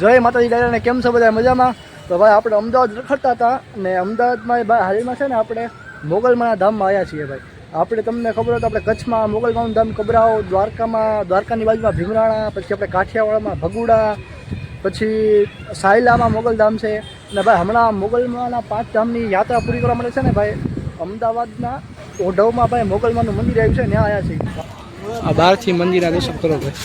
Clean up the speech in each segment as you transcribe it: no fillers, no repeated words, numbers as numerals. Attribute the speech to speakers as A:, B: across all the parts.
A: જય માતાજી ડાયરાને કેમ છો બધા મજામાં? તો ભાઈ આપણે અમદાવાદ રખડતા હતા ને અમદાવાદમાં ભાઈ હાલમાં છે ને આપણે મોગલમાના ધામમાં આવ્યા છીએ ભાઈ. આપણે તમને ખબર હોય તો આપણે કચ્છમાં મોગલમાનું ધામ કબરાઓ, દ્વારકાની બાજુમાં ભીમરાણા, પછી આપણે કાઠિયાવાડમાં ભગુડા, પછી સાયલામાં મોગલધામ છે. અને ભાઈ હમણાં મોગલમાના 5 ધામની યાત્રા પૂરી કરવા માટે છે ને ભાઈ અમદાવાદના ઓઢવમાં ભાઈ મોગલમાનું મંદિર આવ્યું છે, ત્યાં આવ્યા છીએ. આ બહારથી મંદિરના દર્શન કરો ભાઈ,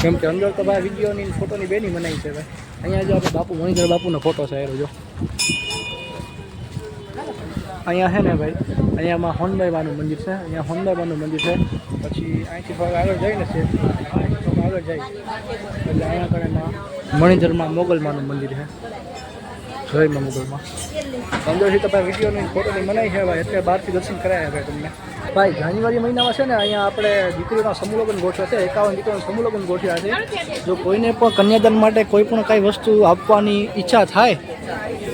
A: કેમ કે અંદર તો ભાઈ વિડીયોની ફોટોની બેની બનાવી છે ભાઈ. અહીંયા જો આપણે બાપુ મણિધર બાપુનો ફોટો છે એનો જો અહીંયા છે ને ભાઈ. અહીંયામાં હોનબાઈમાનું મંદિર છે, અહીંયા હોનબાઈમાનું મંદિર છે. પછી અહીંથી થોડા આગળ જઈને છે, આગળ જાય એટલે અહીંયા કಡೆમાં મણિધરમાં મોગલમાનું મંદિર છે, જયમાં મોગલમાં. અંદરથી તો ભાઈ વિડીયોની ફોટોની બનાવી છે ભાઈ, એટલે બહારથી દર્શન કરાયા ભાઈ તમને. ભાઈ જાન્યુઆરી મહિનામાં છે ને અહીંયા આપણે દીકરીઓના સમૂહ લગ્ન ગોઠવ્યા છે, 51 દીકરીઓના સમૂહ લગ્ન ગોઠવ્યા છે. જો કોઈને પણ કન્યાદાન માટે કોઈ પણ કાંઈ વસ્તુ આપવાની ઈચ્છા થાય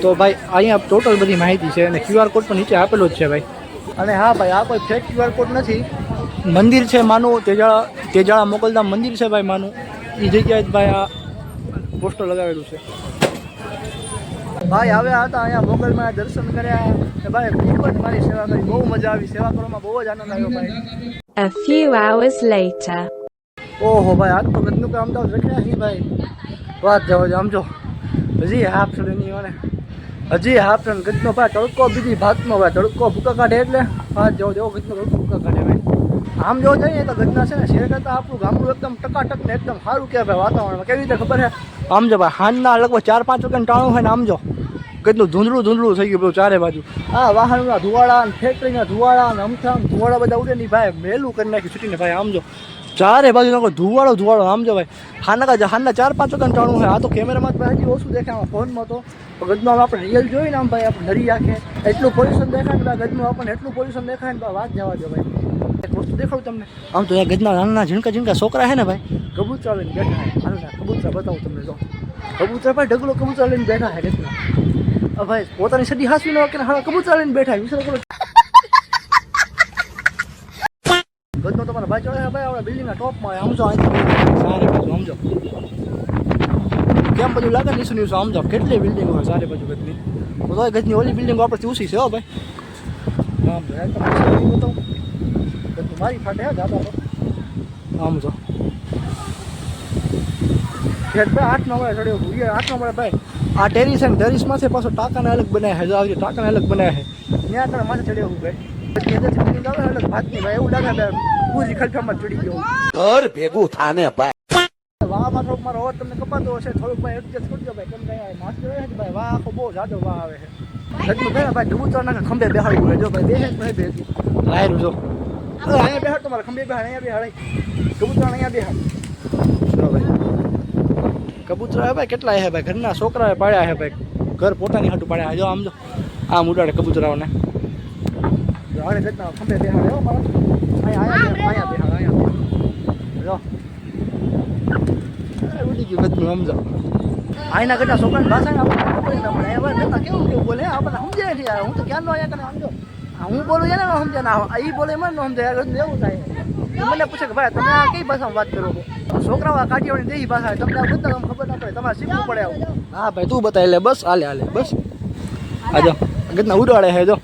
A: તો ભાઈ અહીંયા ટોટલ બધી માહિતી છે અને QR કોડ પણ નીચે આપેલો જ છે ભાઈ. અને હા ભાઈ, આ કોઈ ફેક QR કોડ નથી, મંદિર છે માનું તેજાળા મોગલધામ મંદિર છે ભાઈ માનું, એ જગ્યાએ જ ભાઈ આ પોસ્ટર લગાવેલું છે ભાઈ. આવ્યા હતા અહીંયા મોગલમાં દર્શન કર્યા ભાઈ, ખૂબ જ મારી સેવા કરી, બહુ મજા આવી, સેવા કરવામાં બહુ જ આનંદ આવ્યો ભાઈ.
B: A few hours later.
A: ઓહો ભાઈ, આજ તો ગદનું કામ અમદાવાદ રખ્યા છે ભાઈ, વાત જવા આમ જો હજી હાફ નહીં મને, હજી હાફ ગદનો ભાઈ તડકો બીજી ભાતનો ભાઈ, તડકો ભૂકા કાઢે એટલે વાત જવો જેવો ગદનો તડકો ભૂકા કાઢે ભાઈ. આમ જો જઈએ તો ગદના છે ને શહેર કરતાં આપણું ગામડું એકદમ ટકાટક ને એકદમ સારું કહેવાય વાતાવરણમાં. કેવી રીતે ખબર છે? આમ જો ભાઈ સાંજના લગભગ 4-5 વાગ્યાનું ટાણું હોય ને આમ જો કેટલું ધૂંધળું થઈ ગયું બધું ચારે બાજુ. આ વાહનના ધુવાડા ને ફેક્ટરીના ધુવાડા ને અમથામ ધુવાડા બધા ઉડે નહીં ભાઈ, મેલું કરી નાખ્યું છૂટીને ભાઈ. આમ જો ચારે બાજુ ધુવાડો આમ જો ભાઈ. હાના 4-5 વાગ્યાનું ટાણું હોય. આ તો કેમેરામાં જ ભાઈ હજી ઓછું દેખાય, આમાં ફોનમાં તો ગદમાં આપણે રિયલ જોઈએ ને આમ ભાઈ, આપણે નરી આંખે એટલું પોલ્યુશન દેખાય ને ભાઈ, ગદનું આપણને એટલું પોલ્યુશન દેખાય ને ભાઈ, વાત જવા દો ભાઈ. એક વસ્તુ દેખાડું તમને, આમ તો અહીંયા ગદના નાના ઝીણકા છોકરા છે ને ભાઈ, કબૂતરા લઈને બેઠા છે. હાલના કબૂતરા બતાવું તમને, જો કબૂતરા ભાઈ ઢગલો કબૂતરા લઈને બેઠા છે ગદના. ભાઈ પોતાની સડી હાસવી ન કે હા કબૂતરા લઈને બેઠા વિચાર કરો. ગદનો તમારા ભાઈ ચડે ભાઈ આપણા બિલ્ડિંગના ટોપમાં સમજો, સારી બાજુ સમજો કેમ બધું લાગે નીસું સમજો કેટલી બિલ્ડિંગો હોય સારી બાજુ ગદની. તો ગદની ઓલી બિલ્ડિંગો આપણેથી ઓછી છે હો ભાઈ. હા ભાઈ બતાવું ગદની મારી ફાટે હે દાદા તો સમજો ખેડ ભાઈ 8 નંબરે ચડ્યો 8 નંબરે ભાઈ. આ ટેરિસ છે ને ટેરિસમાંથી પાછો ટાંકાને અલગ બનાવ્યા છે, જો આવી ટાંકાને અલગ બનાવ્યા છે, ત્યાં આગળ માથે ચડ્યો હું ભાઈ. પછી અંદરથી બિલ્ડિંગ આવે અલગ ભાતની ભાઈ, એવું લાગે ભાઈ પૂરી ખલફામાં ચડી ગયો
C: ઘર ભેગું થાને ભાઈ.
A: વાહ થોડોક મારો અવાજ તમને કપાતો હશે, થોડુંક ભાઈ એડજસ્ટ કરજો ભાઈ, કેમ ભાઈ માસ્ટર રહે છે ભાઈ, વાહ આખો બહુ જાજો વાહ આવે છે. ગદનું ભાઈ ભાઈ કબૂતર નાખે ખંભે બેહાડ્યું હોય, જો ભાઈ બેસે ભાઈ બેસી રાયરું જો અહીંયા બેહાડ, તમારે ખંભે બેહાડ, અહીંયા બેહાડ કબૂતર અહીંયા બેહાડ. જો ભાઈ કબૂતરા હે ભાઈ કેટલા હે ભાઈ, ઘરના છોકરાએ પાડ્યા હે ભાઈ, ઘર પોતાની હાટું પાડ્યા. જો આમ જો આમ ઉડાડે કબૂતરાઓને. આને ઘરના ખંભે બેહાડે હો મારા, અહીંયા બેહાડ જો ઉડી ગયું ગદનું સમજો. આઈના ઘરના છોકરાની ભાષાને આપણને ખબર ના પડે, એવા ઘરના કેવું બોલે આપણને સમજાય છે યાર. હું તો ક્યાંનો અહીંયા કને સમજો, હું બોલું એને ન સમજે ને એ બોલે એમાં ન સમજાય યાર, એવું થાય. મને પૂછે કે ભાઈ તમે આ કઈ ભાષામાં વાત કરો છો? છોકરાઓ કાઠિયાવાડી દેહી ભાષા તમને બધા તમને ખબર ના પડે, તમારે શીખવું પડે આવું. હા ભાઈ તું બતાવી લે બસ, હાલે બસ. આ જો ગદના ઉડાડે હે જો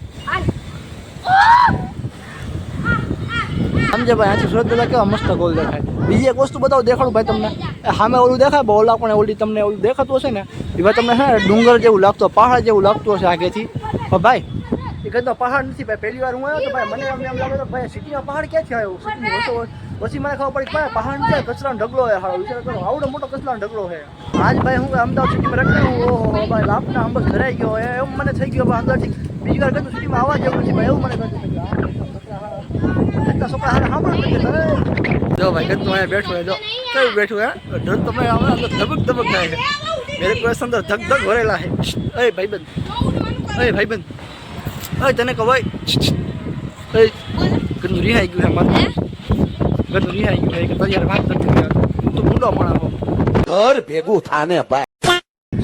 A: સમજે ભાઈ. આથી સુરત બધા કેવા મસ્ત ગોલ દેખાય. બીજી એક વસ્તુ બતાવું દેખાડું ભાઈ તમને, સામે ઓલું દેખાય ઓલા પણ ઓલી તમને ઓલું દેખાતું હશે ને એ ભાઈ તમને છે ને ડુંગર જેવું લાગતું, પહાડ જેવું લાગતું હશે આગેથી. ભાઈ એ ગદનો પહાડ નથી ભાઈ. પહેલી વાર હું આવ્યો તો ભાઈ મને એમ લાગે તો ભાઈ સિટીમાં પહાડ ક્યાંથી આવ્યો, સિટીની વસ્તુ પછી મને ખબર પડી ભાઈ પહાડ નથી, કચરાનો ઢગલો હોય. હાલો વિચાર કરો આવડો મોટો કચરાનો ઢગલો છે. આજ ભાઈ હું અમદાવાદ સિટીમાં રખડ્યો, ઓહો ભાઈ લાપના અંબસ ભરાઈ ગયો એમ મને થઈ ગયો ભાઈ અંદરથી. બીજી વાર ગદનું સિટીમાં આવવા જેવું નથી ભાઈ, એવું મને કહ્યું. છોકરા હારે સાંભળો જો ભાઈ ગદનું અહીંયા બેઠું હે, જો કયું બેઠું હે ઢગ તમે ધબક થાય છે. મેરે કોઈ અંદર ધક ભરેલા છે. એ ભાઈબંધ તને કહો ભાઈ ગદનું રિહાઈ ગયું છે મારું, ગદનું રિહાઈ ગયું છે કે તારી વાત નથી તો ભૂંડો માણા હો.
C: ઘર ભેગું થાને ભાઈ.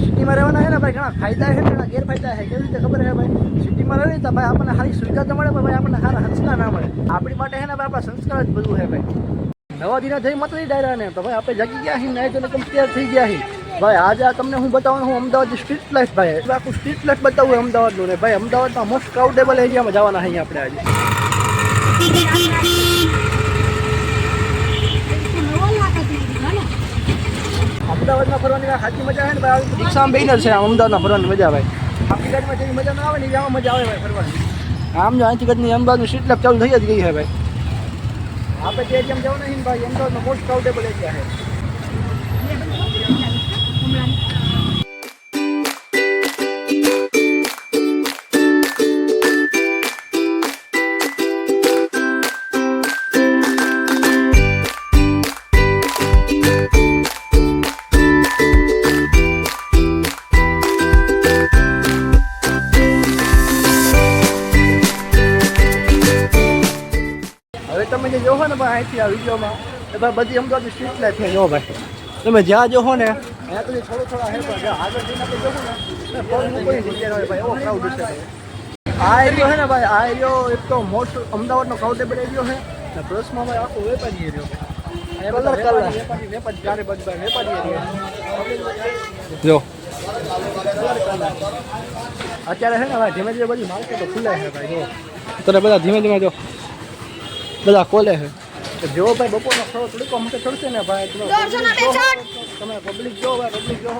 A: સિટીમાં રહેવાના છે ને ભાઈ ઘણા ફાયદા છે, ઘણા ગેરફાયદા છે. કેવી રીતે ખબર છે ભાઈ? સિટીમાં રહે તો ભાઈ આપણને સારી સુવિધા તો મળે, ભાઈ આપણને સારા સંસ્કાર ના મળે. આપણી માટે છે ને ભાઈ આપણા સંસ્કાર જ બધું છે ભાઈ. નવા દિના જઈ માતાજી ડાયરા ને તો ભાઈ આપણે જાગી ગયા છીએ, નાઈ તો કમ તૈયાર થઈ ગયા છીએ. ભાઈ આજે આ તમને હું બતાવવાનું હું અમદાવાદ સ્ટ્રીટ લાઇફ ભાઈ એટલે આખું સ્ટ્રીટ લાઇફ બતાવું અમદાવાદનું ને ભાઈ અમદાવાદના મોસ્ટ ક્રાઉડેબલ એરિયામાં જવાના અહીંયા આપણે આજે અમદાવાદમાં ફરવાની સાચી મજા આવે ને ભાઈ રિક્ષામાં બેહીને છે આમ અમદાવાદમાં ફરવાની મજા ભાઈ આપણી ગાડીમાં જેવી મજા ના આવે ને એમાં મજા આવે ભાઈ ફરવાની આમ જો અહીંથી કદની અમદાવાદનું સ્ટ્રીટ લાઇફ ચાલુ થઈ જ ગઈ છે ભાઈ આપણે તે એરિયામાં જવાના છે ને ભાઈ અમદાવાદમાં મોસ્ટ ક્રાઉડેબલ એરિયા છે તમે જે જોવો ને ભાઈ અહીંથી આ વિડીયોમાં તો ભાઈ બધી અમદાવાદની સ્ટ્રીટ લાઈફ છે જો ભાઈ તમે જ્યાં જોવો ને અહીંયા તો થોડા હે પણ જ્યાં આગળ જઈને આપણે જોવું ને પગ મૂકવાની જગ્યા હોય ભાઈ એવો ક્રાઉડ છે આ એરિયો છે ને ભાઈ આ એરિયો એક તો મોસ્ટ અમદાવાદનો ક્રાઉડેબલ એરિયો છે ને પ્લસમાં ભાઈ આખો વેપારી એરિયો વેપારી ચારે બાજુ ભાઈ વેપારી એરિયો જો અત્યારે છે ને ભાઈ ધીમે ધીમે બધી માર્કેટો ખુલે છે ભાઈ જો અત્યારે બધા ધીમે ધીમે જો બધા ખોલે છે તો જો ભાઈ બપોરનો થોડો થોડીક માટે ચડશે ને ભાઈ તમે પબ્લિક જો ભાઈ પબ્લિક જો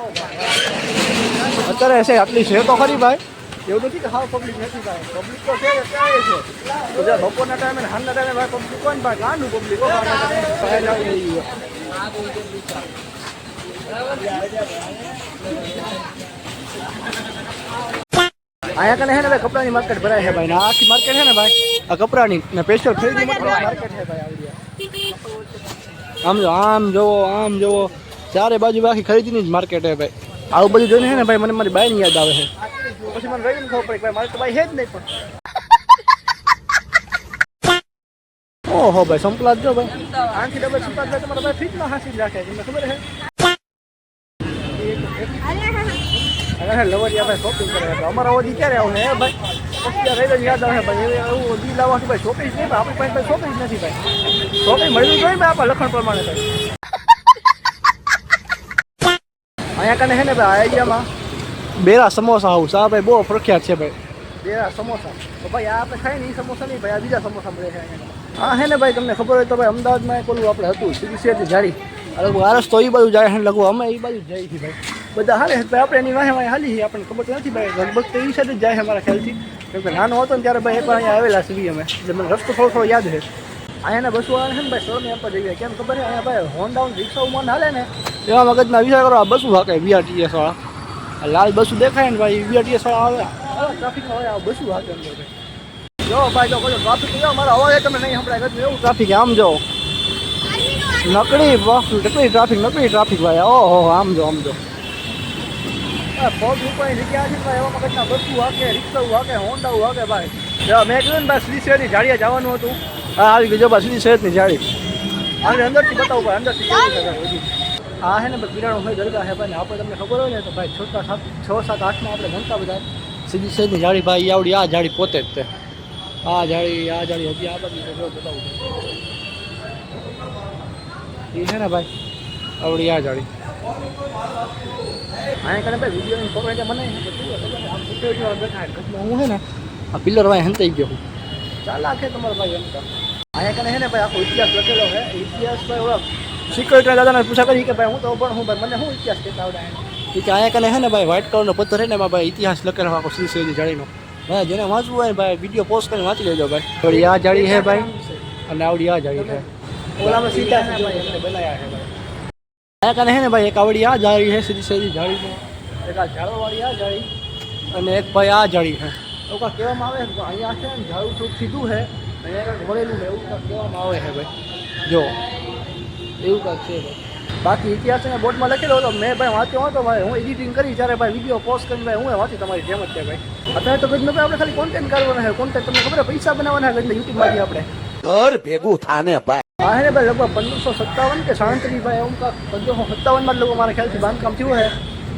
A: અત્યારે છે આટલી છે તો ખરી ભાઈ એવું નથી કે હા પબ્લિક નથી ભાઈ પબ્લિક તો છે અત્યારે છે તો જે બપોરના ટાઈમે હાલના ટાઈમે ભાઈ પબ્લિક કોણ ભાઈ ગાંડું પબ્લિક અહીંયા કને છે ને ભાઈ કપડાની માર્કેટ ભરાય છે ભાઈ ને આખી માર્કેટ છે ને ભાઈ આ કપડાની ને સ્પેશિયલ ખરીદી માર્કેટ છે ભાઈ આવડી આમ જોવો ચારે બાજુ આખી ખરીદીની જ માર્કેટ છે ભાઈ આવું બધું જોઈને છે ને ભાઈ મને મારી બાઈની યાદ આવે છે પછી મને રહીને ખબર પડી ભાઈ મારી તો બાઈ છે જ નહીં પણ ઓહો ભાઈ સંપલા જો ભાઈ આંખી ડબલ સંપલા ભાઈ તમારા ભાઈ ફ્રીજમાં હાંસી જ રાખે તમને ખબર છે લવરિયા ભાઈ શોપિંગ કરે અમારા ઓજી ક્યારે આવું ને ભાઈ રહી યાદ આવે ભાઈ એવું દી લાવવાનું ભાઈ શોપિંગ નહીં આપણી પાસે ભાઈ શોપિંગ નથી ભાઈ શોપિંગ મળવી જોઈએ ભાઈ આપણા લખણ પ્રમાણે ભાઈ અહીંયા કને છે ને ભાઈ આ એરિયામાં બેરા સમોસા હાઉસ આ ભાઈ બહુ પ્રખ્યાત છે ભાઈ બેરા સમોસા તો ભાઈ આ આપણે ખાઈ ને એ સમોસા નહીં ભાઈ આ બીજા સમોસા મળે છે અહીંયા હા હે ને ભાઈ તમને ખબર હોય તો ભાઈ અમદાવાદમાં એક ઓલું આપણે હતું સીધી શેરથી જાડી લગભગ આ રસ્તો એ બાજુ જાય છે લગભગ અમે એ બાજુ જઈએ છીએ ભાઈ બધા હાલે ભાઈ આપણે એની વાહે હાલી છીએ આપણને ખબર તો નથી ભાઈ લગભગ તો એ સાથે જ જાય છે મારા ખ્યાલથી કેમ કે નાનો હતો ને ત્યારે ભાઈ એકવાર અહીંયા આવેલા છીએ અમે એટલે મને રસ્તો થોડો થોડો યાદ છે અહીંયાના બસો આવે છે ને ભાઈ શરમે આપવા જઈએ કેમ ખબર છે અહીંયા ભાઈ હોન્ડાઉન રિક્ષાઓમાં હાલે ને એવા મગજમાં વિચાર કરો આ બસું હાકે BRTS વાળા લાલ બસું દેખાય ને ભાઈ BRTS વાળા આવે ટ્રાફિકમાં હોય આ બસું હાકે અંદર ભાઈ જો ભાઈ જો કોઈ ટ્રાફિક જો મારો અવાજ તમે નહીં સંભળાય એવું ટ્રાફિક આમ જો નકડી ટ્રાફિક ભાઈ ઓહો આમ જો પગ મૂકવાની જગ્યા છે ભાઈ એવા મગજના બસું હાકે રિક્ષાઓ હાકે હોન્ડાઓ હાકે ભાઈ મેં કીધું ને ભાઈ શ્રી શહેરની જાળીયા જવાનું હતું હા આવી ગયો ભાઈ શ્રી શહેરની જાળી આને અંદરથી બતાવું ભાઈ અંદરથી હા હે ને ભાઈ કિરાણું હોય દરગાહ હે ભાઈ આપણે તમને ખબર હોય ને તો ભાઈ 6, 7, 8માં આપણે ભણતા બધા શ્રી શહેરની જાળી ભાઈ આવડી આ જાળી પોતે જ તે આ જાળી હજી આ બધી જો બતાવું એ છે ને ભાઈ આવડી આ જાળી અહીંયા કને ભાઈ વિડીયોની ખબર એટલે મને હું છે ને આ પિલર ભાઈ હંતાઈ ગયો હું ચાલા છે તમારો ભાઈ એમ અહીંયા કને છે ને ભાઈ આખો ઇતિહાસ લખેલો છે ઇતિહાસ ભાઈ ઓળખ સિક્યુરિટી દાદાને પૂછા કરી કે ભાઈ હું તો પણ હું ભાઈ મને શું ઇતિહાસ કહેતા આવડે કે અહીંયા કને છે ને ભાઈ વ્હાઇટ કલરનો પથ્થર છે ને એમાં ભાઈ ઇતિહાસ લખેલો આખો શ્રી શેરજી જાળીનો ભાઈ જેને વાંચવું હોય ભાઈ વિડીયો પોસ્ટ કરીને વાંચી લેજો ભાઈ થોડી આ જાળી છે ભાઈ અને આવડી આ જાળી છે ઓલામાં સીધા છે ભાઈ એમને બનાવ્યા છે ભાઈ અહીંયા કને છે ને ભાઈ એક આવડી આ જાળી છે શ્રી શેરજી જાળીનો એક આ ઝાડવાવાળી આ જાળી અને એક ભાઈ આ જાળી છે એવું કાંઈ કહેવામાં આવે છે અહીંયા છે ને ઝાડું થોડુંક સીધું છે અહીંયા કાંઈક વળેલું છે એવું કાંઈક કહેવામાં આવે છે ભાઈ જો એવું કાંઈક છે ભાઈ બાકી ઇતિહાસ ને બોર્ડમાં લખેલો હતો મેં ભાઈ વાંચ્યો હતો ભાઈ હું એડિટિંગ કરી ત્યારે ભાઈ વિડીયો પોસ્ટ કરીને ભાઈ હું વાંચી તમારી જેમ જ છે ભાઈ અત્યારે તો ગજનો ભાઈ આપણે ખાલી કોન્ટેન્ટ કરવાના છે કોન્ટેન્ટ તમને ખબર પૈસા બનાવવાના ગજને યુટ્યુબમાંથી આપણે
C: ઘર ભેગું થાને ભાઈ
A: હા હે ને ભાઈ લગભગ 1557 કે 37 ભાઈ એવું કાંક 1557માં જ લોકો મારા ખ્યાલથી બાંધકામ થયું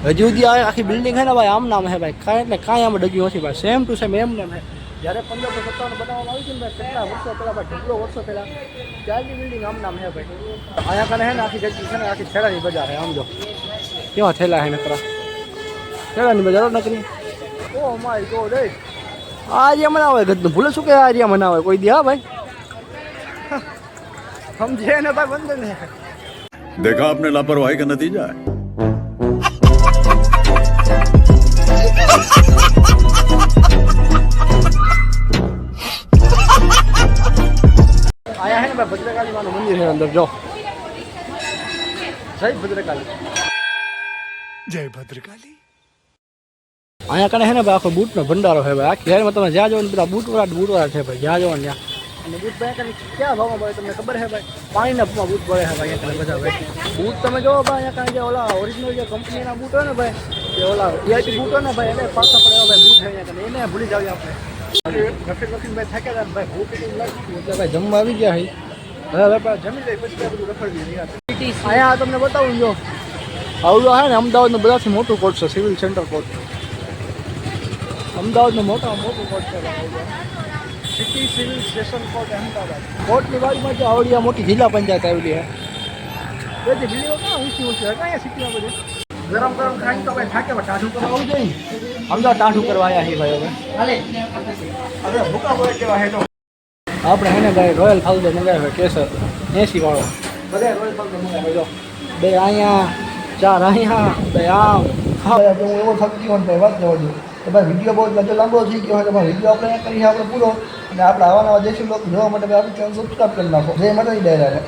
A: છે હજી સુધી આખી બિલ્ડિંગ છે ને ભાઈ આમ નામ છે ભાઈ કાંઈ એટલે કાંઈ આમાં ડગ્યું નથી ભાઈ સેમ ટુ સેમ એમ ને જ્યારે 1557 બનાવવામાં આવી છે ને ભાઈ કેટલા વર્ષો પહેલાં ભાઈ ઢગલો વર્ષો પહેલાં ત્યારની બિલ્ડિંગ આમ નામ છે ભાઈ અહીંયા કને છે ને આખી જગ્યા છે ને આખી છેડાની બજાર છે આમ જો કેવા થયેલા હે નકરા કેળાની બજારો નકરી ઓ માય ગોડ એ આર્યા મનાવે ગદનું ભૂલે શું કે આર્યા મનાવે કોઈ દી હા ભાઈ સમજે ને ભાઈ બંધ ને
D: देखा आपने लापरवाही का नतीजा है
A: આયા હે ને ભાઈ ભદ્રકાળી માનું મંદિર છે અંદર જો જય ભદ્રકાળી
D: जय भद्रकाली
A: અહીંયા કને હે ને ભાઈ આખો બૂટનો ભંડારો છે ભાઈ આખી શહેરમાં તમે જ્યાં જોવો ને બધા બૂટવાળા છે ભાઈ જ્યાં જોવો ને ત્યાં અને બૂટ ભાઈ કને ક્યાં ભાવમાં પડે તમને ખબર છે ભાઈ પાણીના ભાવમાં બૂટ પડે છે ભાઈ અહીંયા કને બધા ભાઈ બૂટ તમે જોવો ભાઈ અહીંયા કને જે ઓલા ઓરિજિનલ જે કંપનીના બૂટ હોય ને ભાઈ જે ઓલા વીઆઈપી બૂટ હોય ને ભાઈ એને પાછા પડે એવા ભાઈ બૂટ છે અહીંયા કને એને ભૂલી જાવ આપણે રખડી ભાઈ થાક્યા હતા ભાઈ ભૂખ એટલી લાગતી એટલે ભાઈ જમવા આવી ગયા છે હવે જમી લઈ પછી બધું રખડી દઈએ અહીંયા તમને બતાવું જો આવડું છે ને અમદાવાદનું બધાથી મોટું કોર્ટ છે સિવિલ સેન્ટર કોર્ટ અમદાવાદનું મોટું કોર્ટ છે city civil station court Ahmedabad કોર્ટની બાજુમાં જો આવડિયા મોટી જિલ્લા પંચાયત આવેલી છે બધી બિલ્ડિંગો ક્યાં ઊંચી ઊંચી હોય અહીંયા સિટીમાં બધી ગરમ ગરમ ખાઈને તો ભાઈ થાકે ટાઢું કરવા આવું જોઈએ અમદાવાદ ટાઢું કરવા આવ્યા છીએ ભાઈ હવે ભૂકા બોલે કેવા હે તો આપણે હે ને ભાઈ રોયલ ફાલદો મંગાવ્યો હોય કેસર 80 વાળો બધા રોયલ ફાલદો મંગાવ્યો જો બે અહીંયા 4 અહીંયા બે આમ હા હું એવો થકી ગયો ભાઈ વાત જવા દઉં તો ભાઈ વિડીયો બહુ લાંબો થઈ ગયો હોય તો ભાઈ વિડીયો આપણે કરીએ આપણે પૂરો અને આપણે આવા નવા દેશી લોકો જોવા માટે આપણે ચેનલ સબસ્ક્રાઈબ કરી નાખો જે માટે ડાયરા